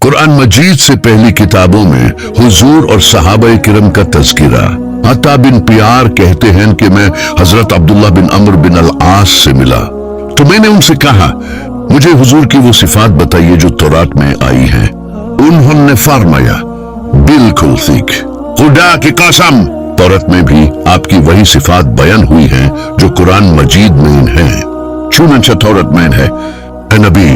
قرآن مجید سے پہلی کتابوں میں حضور اور صحابہ کرام کا تذکرہ۔ عطا بن پیار کہتے ہیں کہ میں حضرت عبداللہ بن عمرو بن العاص سے ملا تو میں نے ان سے کہا مجھے حضور کی وہ صفات بتائیے جو تورات میں آئی ہیں۔ انہوں نے فرمایا بالکل ٹھیک، خدا کی قسم تورات میں بھی آپ کی وہی صفات بیان ہوئی ہیں جو قرآن مجید میں ہیں۔ چنانچہ تورات میں ہے اے نبی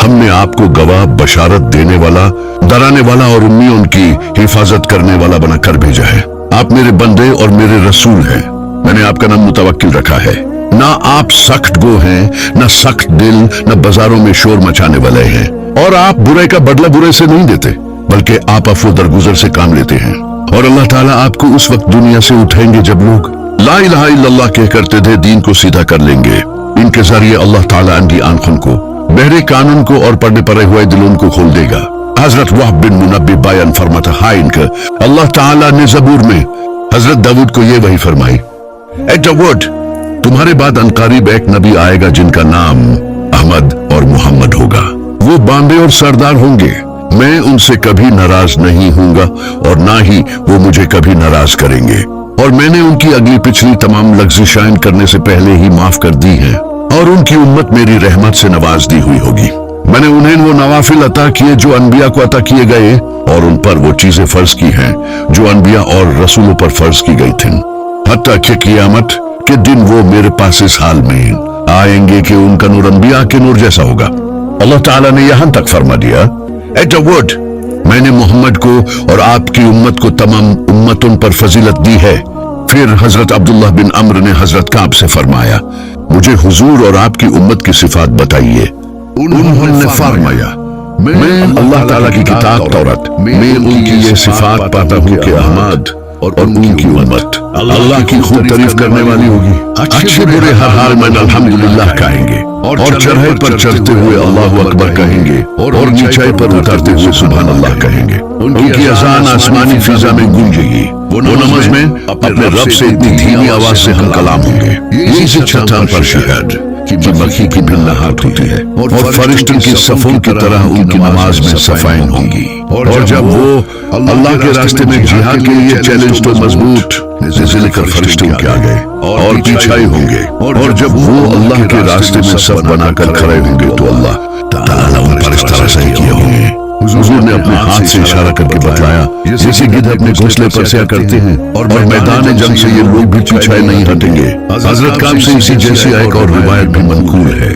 ہم نے آپ کو گواہ بشارت دینے والا، ڈرانے والا اور امیوں کی حفاظت کرنے والا بنا کر بھیجا ہے۔ آپ میرے بندے اور میرے رسول ہیں، میں نے آپ کا نام متوکل رکھا ہے۔ نہ آپ سخت گو ہیں، نہ سخت دل، نہ بازاروں میں شور مچانے والے ہیں، اور آپ برے کا بدلہ برے سے نہیں دیتے بلکہ آپ عفو درگزر سے کام لیتے ہیں۔ اور اللہ تعالیٰ آپ کو اس وقت دنیا سے اٹھائیں گے جب لوگ لا الہ الا اللہ کہہ کرتے تھے دین کو سیدھا کر لیں گے۔ ان کے ذریعے اللہ تعالیٰ ان کی آنکھوں کو، بہرے کانوں کو اور پڑھنے پڑے ہوئے دلوں کو کھول دے گا۔ حضرت وہب بن منبہ بیان فرماتا ہے ان کا اللہ تعالیٰ نے زبور میں حضرت داؤد کو یہ وحی فرمائی اے داؤد تمہارے بعد عنقریب ایک نبی آئے گا جن کا نام احمد اور محمد ہوگا، وہ باندے اور سردار ہوں گے، میں ان سے کبھی ناراض نہیں ہوں گا اور نہ ہی وہ مجھے کبھی ناراض کریں گے، اور میں نے ان کی اگلی پچھلی تمام لغزشیں کرنے سے پہلے ہی معاف کر دی ہیں، اور ان کی امت میری رحمت سے نواز دی ہوئی ہوگی۔ میں نے انہیں وہ نوافل عطا کیے جو انبیاء کو عطا کیے گئے، اور ان پر وہ چیزیں فرض کی ہیں جو انبیاء اور رسولوں پر فرض کی گئی تھیں، حتیٰ کہ قیامت کے دن وہ میرے پاس اس حال میں آئیں گے کہ ان کا نور انبیاء کے نور جیسا ہوگا۔ اللہ تعالیٰ نے یہاں تک فرما دیا اے داؤد میں نے محمد کو اور آپ کی امت کو تمام امتوں پر فضیلت دی ہے۔ پھر حضرت عبداللہ بن عمرو نے حضرت کعب سے فرمایا مجھے حضور اور آپ کی امت کی صفات بتائیے۔ انہوں نے فرمایا میں اللہ تعالیٰ کی کتاب تورات میں ان کی یہ صفات پاتا ہوں کہ احمد اور ان کی امت اللہ کی خوب تعریف کرنے والی ہوگی، اچھے برے ہر حال میں الحمدللہ کہیں گے، اور چڑھائی پر چڑھتے ہوئے اللہ اکبر کہیں گے، اور نیچائی پر اترتے ہوئے سبحان اللہ کہیں گے۔ ان کی اذان آسمانی فضا میں گونجے گی، وہ نماز میں اپنے رب سے اتنی دھیمی آواز سے ہم کلام ہوں گے جیسے چٹان پر شہد کی مکھی کی بھی نہات ہوتی ہے، اور فرشتوں کی صفوں کی طرح ان کی نماز میں صفائیں ہوں گی، اور جب وہ اللہ کے راستے میں جہاد کے لیے چیلنج تو مضبوط نزل کر فرشتوں کے آگے اور پیچھائی ہوں گے، اور جب وہ اللہ کے راستے میں صف بنا کر کھڑے ہوں گے تو اللہ تعالیٰ ان پر اس طرح سے کیے ہوں گے۔ حضور نے اپنے ہاتھ سے اشارہ کر کے بتایا جیسے گدھے اپنے گھونسلے پر سیا کرتے ہیں، اور میدان جنگ سے یہ لوگ بھی پیچھے نہیں ہٹیں گے۔ حضرت کعب سے اسی جیسی ایک اور روایت بھی منقول ہے۔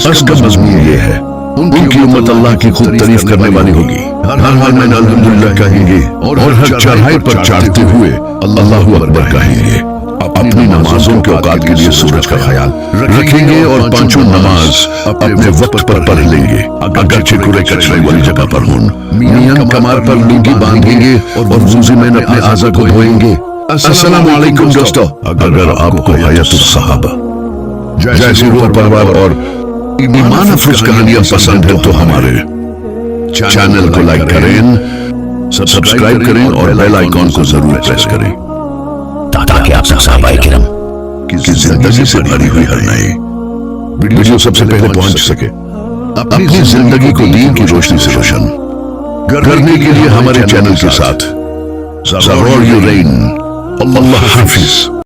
اس کا مضمون یہ ہے ان کی امت اللہ کی خود تعریف کرنے والی ہوگی، ہر حال میں الحمدللہ کہیں گے، اور ہر چڑھائی پر چڑھتے ہوئے اللہ اکبر کہیں گے۔ اپنی نمازوں کے اوقات کے لیے سورج کا خیال رکھیں گے اور پانچوں نماز اپنے وقت پر پڑھ لیں گے، اگرچہ کوڑے کچرے والی جگہ پر ہوں۔ میاں کمار پر لنگی باندھیں گے اور وضو میں اپنے اعضاء کو دھوئیں گے۔ السلام علیکم دوستو، اگر آپ کو حیات الصحابہ جیسی روح پرور اور ایمان افروز کہانیاں پسند ہیں تو ہمارے چینل کو لائک کریں، سبسکرائب کریں اور بیل آئیکن کو ضرور پریس کریں تاکہ آپ تک صحابہ کرام کی زندگی سے بھری ہوئی ہر نئی ویڈیو سب سے پہلے پہنچ سکے۔ اپنی زندگی کو دین کی روشنی سے روشن کرنے کے لیے ہمارے چینل کے ساتھ ضرور یو رین۔ اللہ حافظ۔